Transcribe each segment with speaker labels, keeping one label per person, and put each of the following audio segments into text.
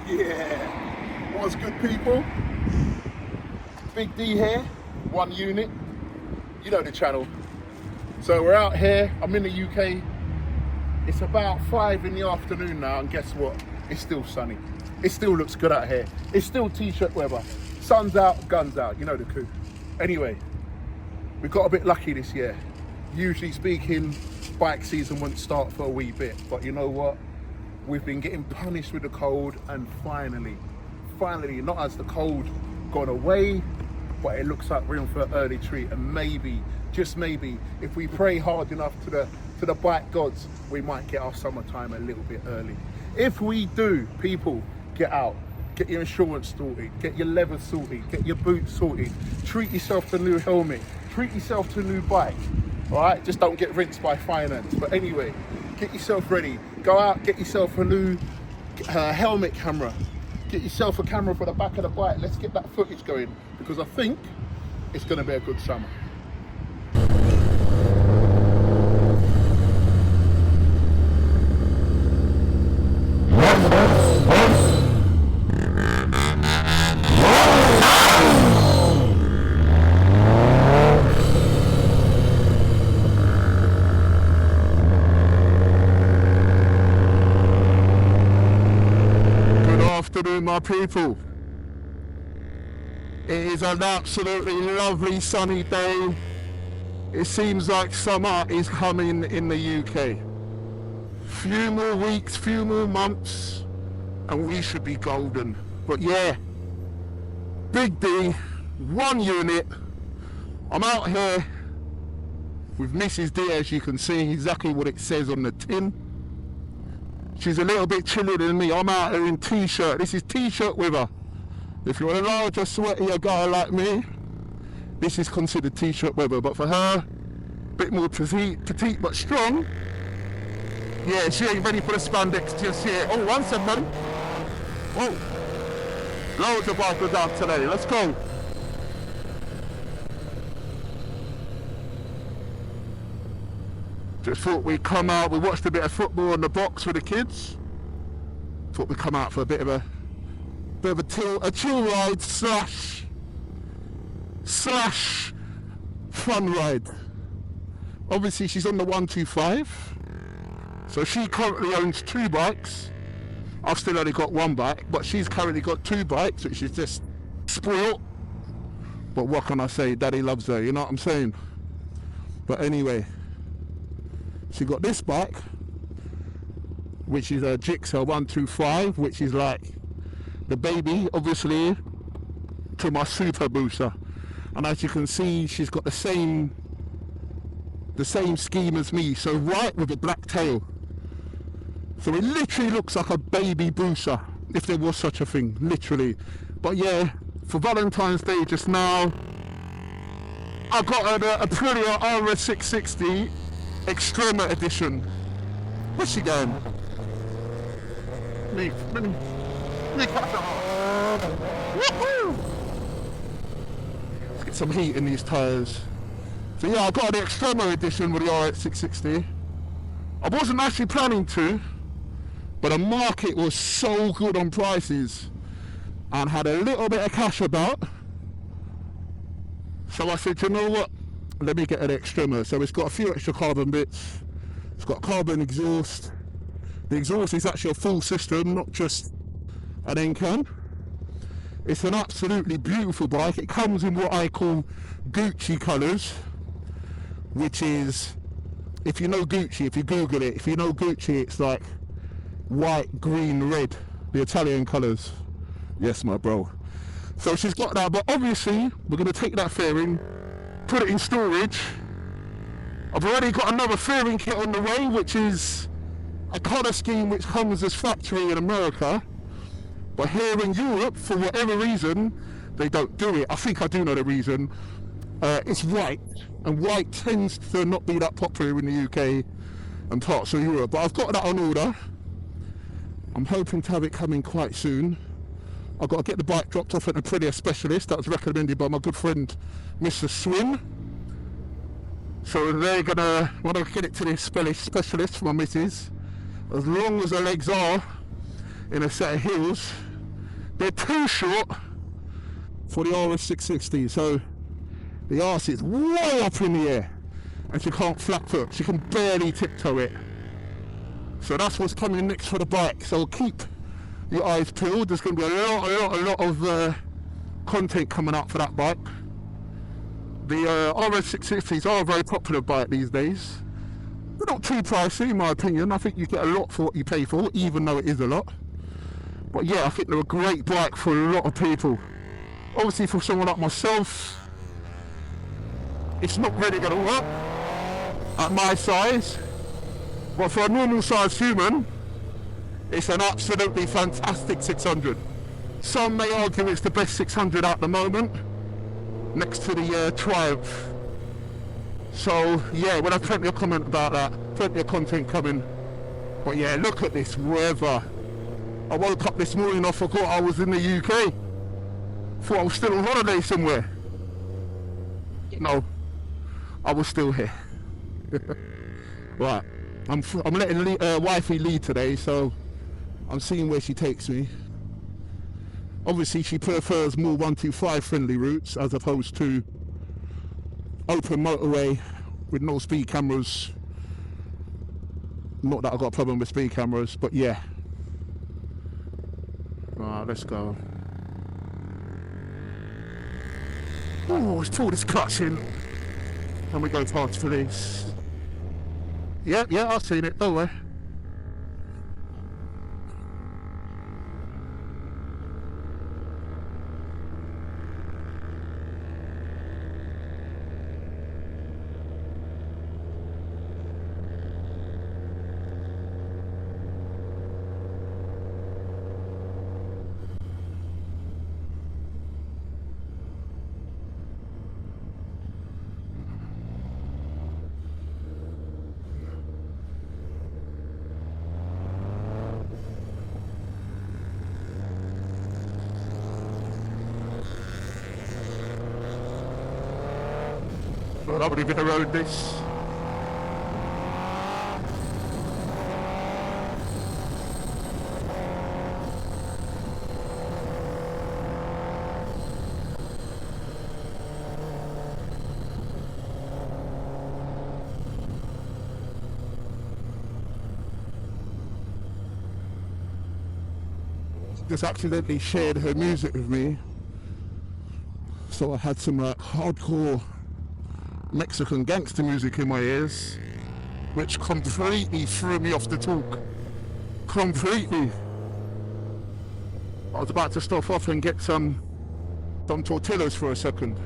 Speaker 1: Yeah, what's good, people? Big D here, Oneunit. You know the channel. So we're out here, I'm in the UK. It's about 5 in the afternoon now, and guess what? It's still sunny. It still looks good out here. It's still t-shirt weather. Sun's out, guns out, you know the coup. Anyway, we got a bit lucky this year. Usually speaking, bike season won't start for a wee bit, but you know what? We've been getting punished with the cold, and finally, not as the cold gone away, but it looks like we're in for an early treat. And maybe, just maybe, if we pray hard enough to the bike gods, we might get our summertime a little bit early. If we do, people, get out, get your insurance sorted, get your leather sorted, get your boots sorted, treat yourself to a new helmet, treat yourself to a new bike, all right? Just don't get rinsed by finance. But anyway, get yourself ready. Go out, get yourself a new helmet camera. Get yourself a camera for the back of the bike. Let's get that footage going, because I think it's going to be a good summer. Afternoon, my people. It is an absolutely lovely sunny day. It seems like summer is coming in the UK. Few more weeks, few more months, and we should be golden. But yeah, Big D, Oneunit. I'm out here with Mrs. D, as you can see, exactly what it says on the tin. She's a little bit chillier than me. I'm out here in t-shirt. This is t-shirt weather. If you're a larger, sweatier guy like me, this is considered t-shirt weather. But for her, a bit more petite but strong. Yeah, she ain't ready for the spandex just yet. Oh, 1 second. Whoa. Loads of bikers out today. Let's go. Just thought we'd come out, we watched a bit of football on the box with the kids. Thought we'd come out for a bit of a chill ride slash fun ride. Obviously she's on the 125, so she currently owns 2 bikes. I've still only got 1 bike, but she's currently got 2 bikes, which is just spoiled. But what can I say, daddy loves her, you know what I'm saying? But anyway, she got this bike, which is a Jigsaw 125, which is like the baby, obviously, to my super booster. And as you can see, she's got the same scheme as me, so white with a black tail. So it literally looks like a baby booster, if there was such a thing, literally. But yeah, for Valentine's Day just now, I got a Aprilia RS660 Extrema edition. Where's she going? Woohoo! Let's get some heat in these tyres. So yeah, I got the Extrema edition with the RS660. I wasn't actually planning to, but the market was so good on prices and had a little bit of cash about. So I said, you know what? Let me get an Extrema. So it's got a few extra carbon bits. It's got carbon exhaust. The exhaust is actually a full system, not just an end can. It's an absolutely beautiful bike. It comes in what I call Gucci colours, which is, if you know Gucci, if you Google it, if you know Gucci, it's like white, green, red, the Italian colours. Yes, my bro. So she's got that, but obviously we're going to take that fairing, put it in storage. I've already got another fairing kit on the way, which is a colour scheme which comes as factory in America, but here in Europe, for whatever reason, they don't do it. I think I do know the reason. It's white, and white tends to not be that popular in the UK and parts of Europe, but I've got that on order. I'm hoping to have it coming quite soon. I've got to get the bike dropped off at an Aprilia specialist that was recommended by my good friend Mr. Swim. So they're gonna want to get it to this specialist for my missus. As long as her legs are in a set of heels,
Speaker 2: they're too short for the RS660, so the arse is way up in the air and she can't flat foot, she can barely tiptoe it. So that's what's coming next for the bike, so keep your eyes peeled. There's going to be a lot of content coming up for that bike. The RS660s are a very popular bike these days. They're not too pricey in my opinion. I think you get a lot for what you pay for, even though it is a lot. But yeah, I think they're a great bike for a lot of people. Obviously for someone like myself, it's not really going to work at my size. But for a normal sized human, it's an absolutely fantastic 600. Some may argue it's the best 600 at the moment, next to the Triumph. So yeah, we'll have plenty of comment about that, plenty of content coming. But yeah, look at this weather. I woke up this morning, I forgot I was in the UK. Thought I was still on holiday somewhere. No, I was still here. Right, I'm letting wifey lead today, so I'm seeing where she takes me. Obviously she prefers more 125 friendly routes as opposed to open motorway with no speed cameras. Not that I've got a problem with speed cameras, but yeah. Alright, let's go. Oh, let's pull this clutch in and we go past police. Yeah, I've seen it, don't worry. Well, I've already been around this. Just accidentally shared her music with me, so I had some hardcore Mexican gangster music in my ears, which completely threw me off the talk. Completely. I was about to stop off and get some tortillas for a second,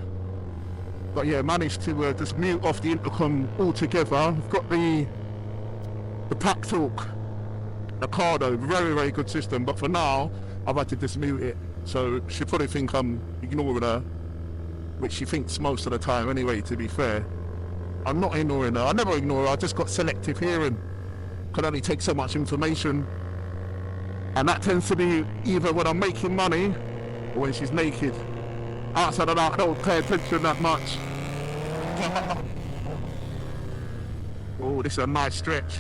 Speaker 2: but yeah, managed to just mute off the intercom altogether. I've got the Pack Talk, the Cardo, very good system, but for now I've had to just mute it, so she probably think I'm ignoring her, which she thinks most of the time anyway, to be fair. I'm not ignoring her, I never ignore her, I just got selective hearing. Can only take so much information, and that tends to be either when I'm making money or when she's naked. Outside of that, I don't pay attention that much. Oh, this is a nice stretch.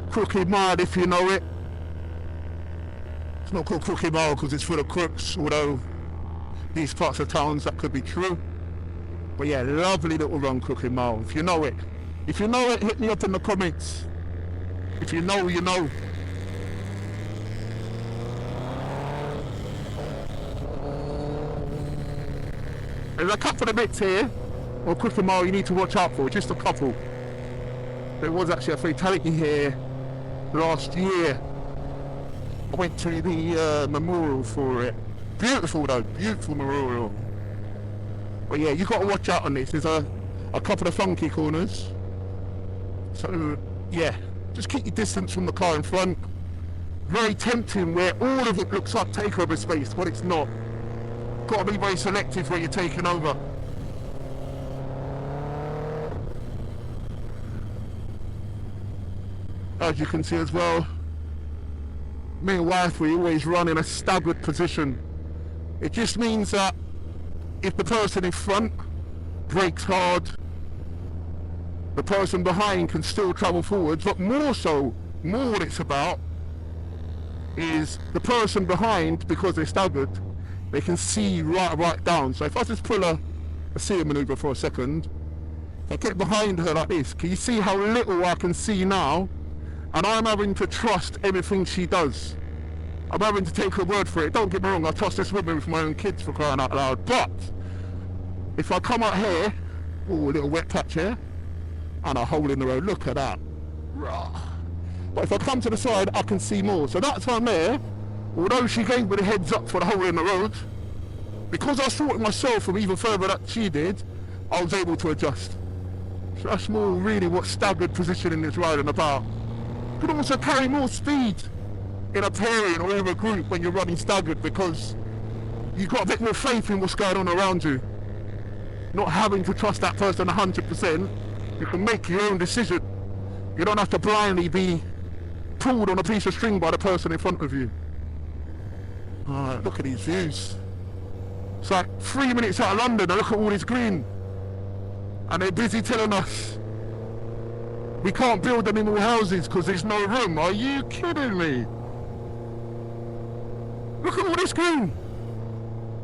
Speaker 2: Crooked Mile, if you know it. It's not called Crooked Mile because it's full of crooks, although these parts of towns that could be true. But yeah, lovely little run, Crooked Mile. If you know it, hit me up in the comments. If you know, you know. There's a couple of bits here on Crooked Mile you need to watch out for, just a couple. There was actually a fatality here last year. I went to the memorial for it. Beautiful though, beautiful memorial. But yeah, you got to watch out on this. There's a couple of funky corners. So yeah, just keep your distance from the car in front. Very tempting where all of it looks like takeover space, but it's not. Got to be very selective where you're taking over. As you can see as well, me and wife, we always run in a staggered position. It just means that if the person in front brakes hard, the person behind can still travel forwards, but more what it's about is the person behind, because they're staggered, they can see right down. So if I just pull a seer maneuver for a second, if I get behind her like this, can you see how little I can see now? And I'm having to trust everything she does. I'm having to take her word for it. Don't get me wrong, I trust this woman with my own kids, for crying out loud. But if I come out here, a little wet patch here, and a hole in the road, look at that. But if I come to the side, I can see more. So that time there, although she gave me the heads up for the hole in the road, because I saw it myself from even further than she did, I was able to adjust. So that's more really what staggered positioning is riding about. You can also carry more speed in a pairing or in a group when you're running staggered, because you've got a bit more faith in what's going on around you. Not having to trust that person 100%, you can make your own decision. You don't have to blindly be pulled on a piece of string by the person in front of you. Alright, look at these views. It's like 3 minutes out of London and look at all this green. And they're busy telling us we can't build any more houses because there's no room. Are you kidding me? Look at all this green.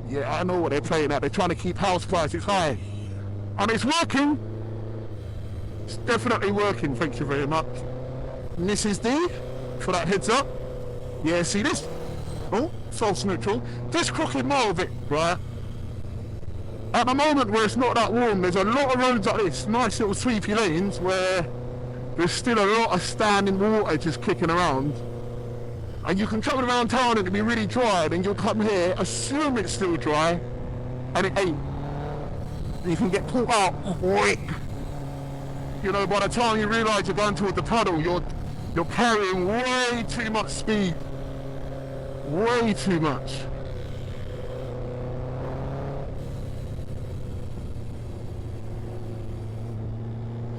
Speaker 2: Yeah, I know what they're playing at. They're trying to keep house prices high. And it's working. It's definitely working, thank you very much. Mrs. D, for that heads up. Yeah, see this? Oh, false neutral. This crooked mile bit, right? At the moment where it's not that warm, there's a lot of roads like this, nice little sweepy lanes, where there's still a lot of standing water just kicking around. And you can travel around town and it'll be really dry, then you'll come here, assume it's still dry, and it ain't. You can get pulled out quick. You know, by the time you realise you're going toward the puddle, you're carrying way too much speed. Way too much.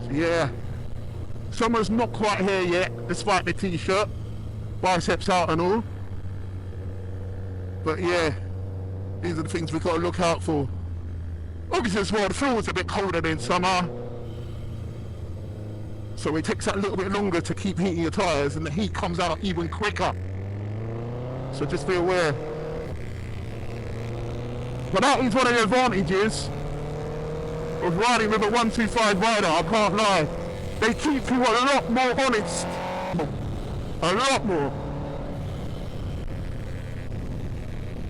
Speaker 2: So yeah, summer's not quite here yet, despite the t-shirt, biceps out and all. But yeah, these are the things we've got to look out for. Obviously as well, the floor's a bit colder than summer, so it takes that a little bit longer to keep heating your tyres, and the heat comes out even quicker. So just be aware. But that is one of the advantages of riding with a 125 rider, I can't lie. They keep you a lot more honest. A lot more.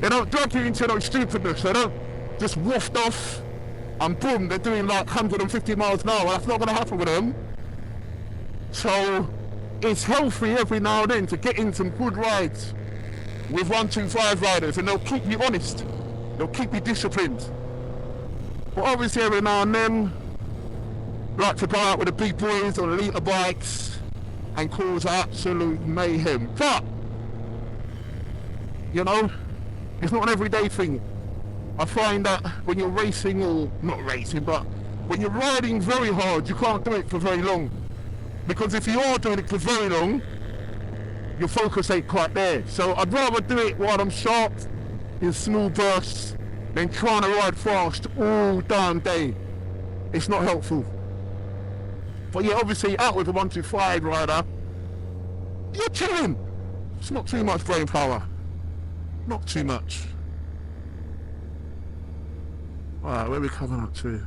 Speaker 2: They don't drag you into no stupidness. They don't just waft off and boom, they're doing like 150 miles an hour. That's not going to happen with them. So it's healthy every now and then to get in some good rides with 125 riders, and they'll keep you honest. They'll keep you disciplined. But obviously every now and then, like to go out with the big boys on liter bikes and cause absolute mayhem. But, you know, it's not an everyday thing. I find that when you're racing, or not racing, but when you're riding very hard, you can't do it for very long. Because if you are doing it for very long, your focus ain't quite there. So I'd rather do it while I'm sharp, in small bursts, than trying to ride fast all damn day. It's not helpful. But yeah, obviously out with a 125 rider, you're chilling. It's not too much brain power. Not too much. Alright, where are we coming up to?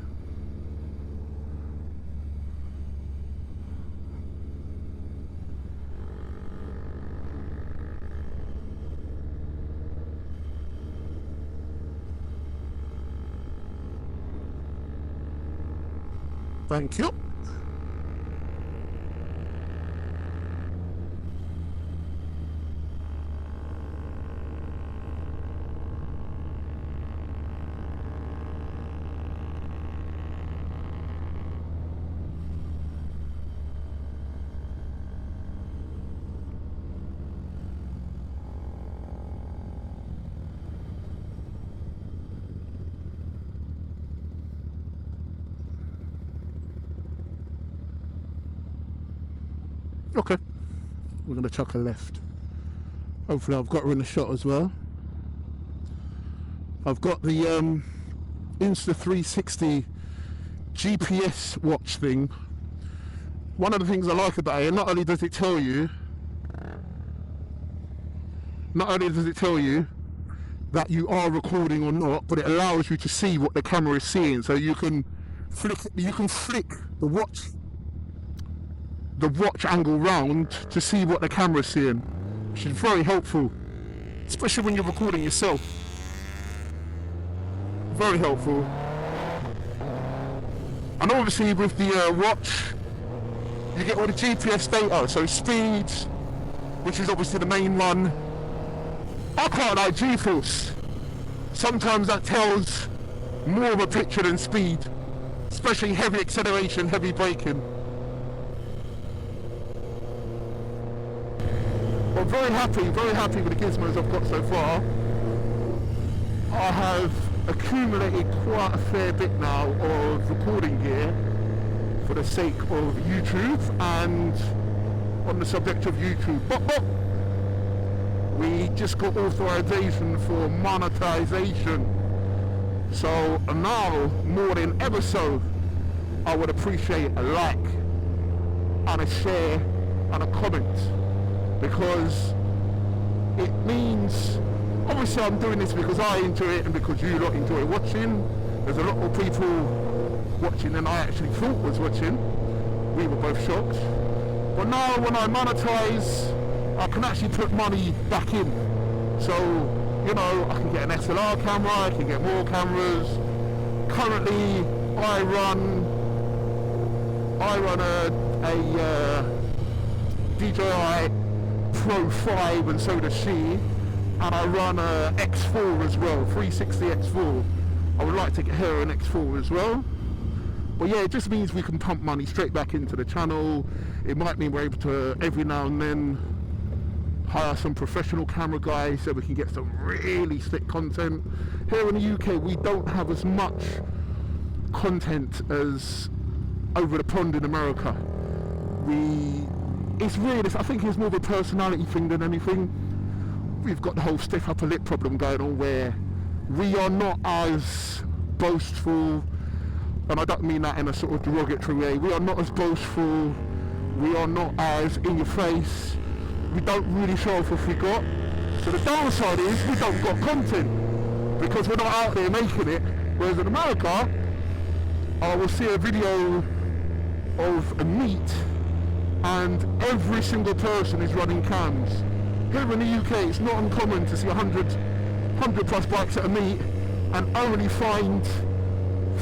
Speaker 2: Thank you. Okay, we're going to chuck a left. Hopefully I've got her in the shot as well. I've got the Insta360 GPS watch thing. One of the things I like about it, not only does it tell you not only does it tell you that you are recording or not, but it allows you to see what the camera is seeing. So you can flick the watch angle round to see what the camera's seeing, which is very helpful, especially when you're recording yourself. Very helpful. And obviously with the watch, you get all the GPS data, so speed, which is obviously the main one. I quite like G-force. Sometimes that tells more of a picture than speed, especially heavy acceleration, heavy braking. I'm very happy with the gizmos I've got so far. I have accumulated quite a fair bit now of recording gear for the sake of YouTube, and on the subject of YouTube, we just got authorization for monetization. So now, more than ever so, I would appreciate a like and a share and a comment, because it means, obviously I'm doing this because I enjoy it and because you lot enjoy watching. There's a lot more people watching than I actually thought was watching. We were both shocked. But now when I monetize, I can actually put money back in. So, you know, I can get an SLR camera, I can get more cameras. Currently, I run a DJI Pro 5, and so does she. And I run a X4 as well, 360 X4. I would like to get her an X4 as well. But yeah, it just means we can pump money straight back into the channel. It might mean we're able to, every now and then, hire some professional camera guys so we can get some really slick content. Here in the UK, we don't have as much content as over the pond in America. It's really, I think it's more of a personality thing than anything. We've got the whole stiff upper lip problem going on, where we are not as boastful, and I don't mean that in a sort of derogatory way. We are not as boastful, we are not as in your face, we don't really show off what we got. So the downside is we don't got content, because we're not out there making it. Whereas in America, I will see a video of a meet and every single person is running cams. Here in the UK, it's not uncommon to see 100 plus bikes at a meet and only find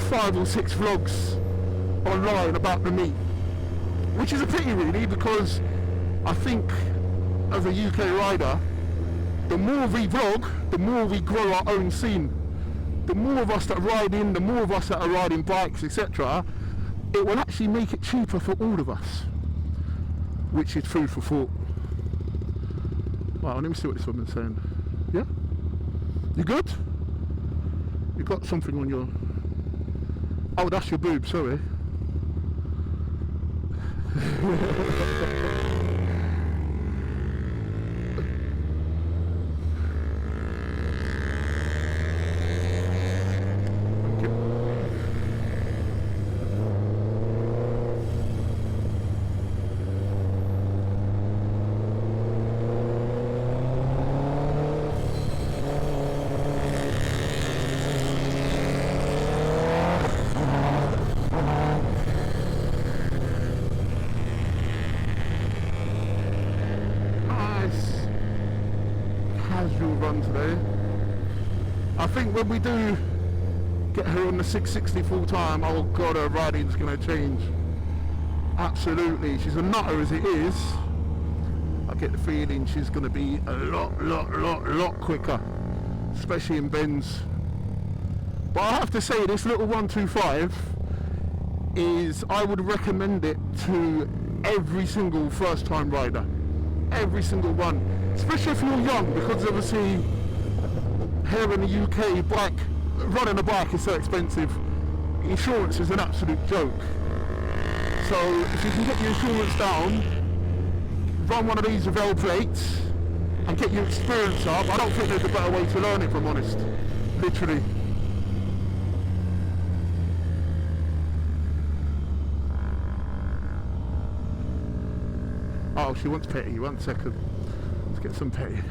Speaker 2: 5 or 6 vlogs online about the meet, which is a pity really, because I think as a UK rider, the more we vlog, the more we grow our own scene. The more of us that are riding, the more of us that are riding bikes, etc., it will actually make it cheaper for all of us, which is food for thought. Wow, let me see what this woman's saying. Yeah? You good? You got something on your... Oh, that's your boob, sorry. Run today. I think when we do get her on the 660 full time, oh god, her riding's going to change. Absolutely. She's a nutter as it is. I get the feeling she's going to be a lot quicker, especially in bends. But I have to say, this little 125 is, I would recommend it to every single first time rider. Every single one. Especially if you're young, because obviously here in the UK, running a bike is so expensive. Insurance is an absolute joke. So if you can get your insurance down, run one of these with L plates and get your experience up, I don't think there's a better way to learn it, if I'm honest. Literally. Oh, she wants petty. 1 second. Let's get some petty.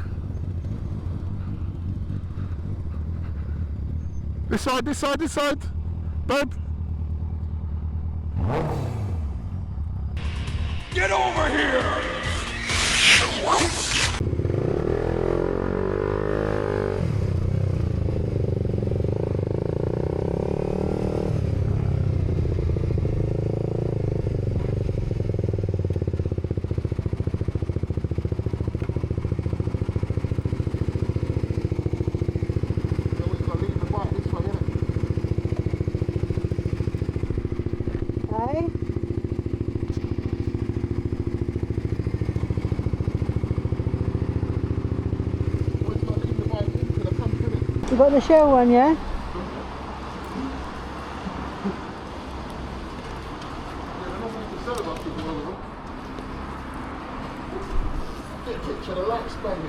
Speaker 2: This side, this side, this side. Babe.
Speaker 3: Get over here!
Speaker 4: You got the shell one, yeah?
Speaker 1: Get a picture of the lights, baby.